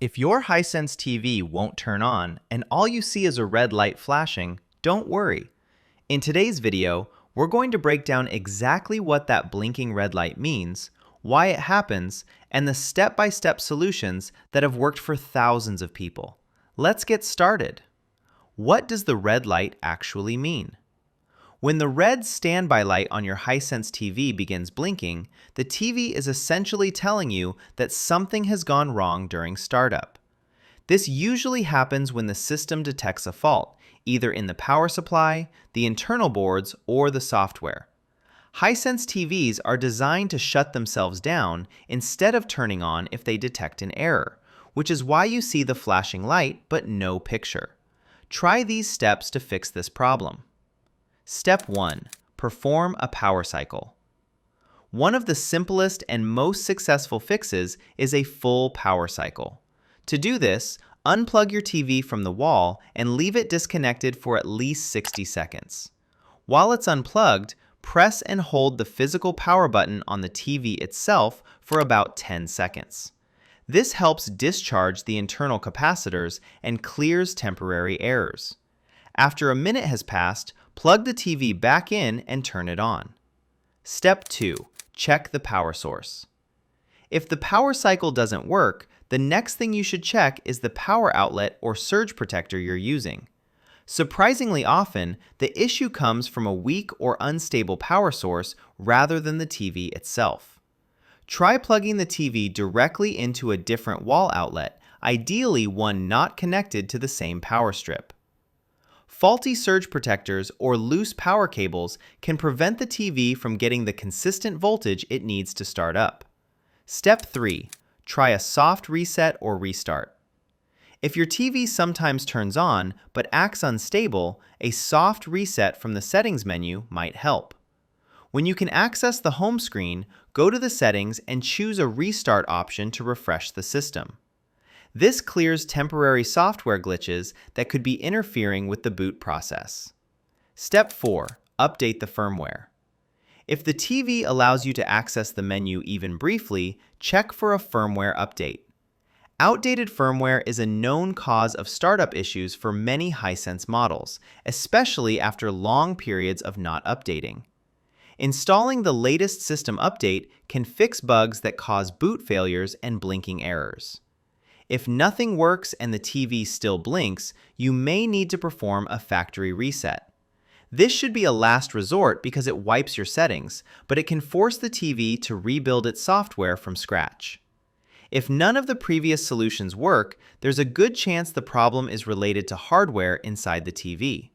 If your Hisense TV won't turn on and all you see is a red light flashing, don't worry. In today's video, we're going to break down exactly what that blinking red light means, why it happens, and the step-by-step solutions that have worked for thousands of people. Let's get started. What does the red light actually mean? When the red standby light on your Hisense TV begins blinking, the TV is essentially telling you that something has gone wrong during startup. This usually happens when the system detects a fault, either in the power supply, the internal boards, or the software. Hisense TVs are designed to shut themselves down instead of turning on if they detect an error, which is why you see the flashing light but no picture. Try these steps to fix this problem. Step 1. Perform a power cycle. One of the simplest and most successful fixes is a full power cycle. To do this, unplug your TV from the wall and leave it disconnected for at least 60 seconds. While it's unplugged, press and hold the physical power button on the TV itself for about 10 seconds. This helps discharge the internal capacitors and clears temporary errors. After a minute has passed, plug the TV back in and turn it on. Step 2. Check the power source. If the power cycle doesn't work, the next thing you should check is the power outlet or surge protector you're using. Surprisingly often, the issue comes from a weak or unstable power source rather than the TV itself. Try plugging the TV directly into a different wall outlet, ideally one not connected to the same power strip. Faulty surge protectors or loose power cables can prevent the TV from getting the consistent voltage it needs to start up. Step 3. Try a soft reset or restart. If your TV sometimes turns on but acts unstable, a soft reset from the settings menu might help. When you can access the home screen, go to the settings and choose a restart option to refresh the system. This clears temporary software glitches that could be interfering with the boot process. Step 4. Update the firmware. If the TV allows you to access the menu even briefly, check for a firmware update. Outdated firmware is a known cause of startup issues for many Hisense models, especially after long periods of not updating. Installing the latest system update can fix bugs that cause boot failures and blinking errors. If nothing works and the TV still blinks, you may need to perform a factory reset. This should be a last resort because it wipes your settings, but it can force the TV to rebuild its software from scratch. If none of the previous solutions work, there's a good chance the problem is related to hardware inside the TV.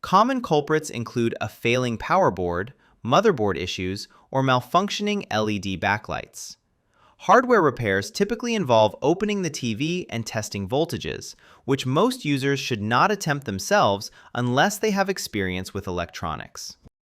Common culprits include a failing power board, motherboard issues, or malfunctioning LED backlights. Hardware repairs typically involve opening the TV and testing voltages, which most users should not attempt themselves unless they have experience with electronics.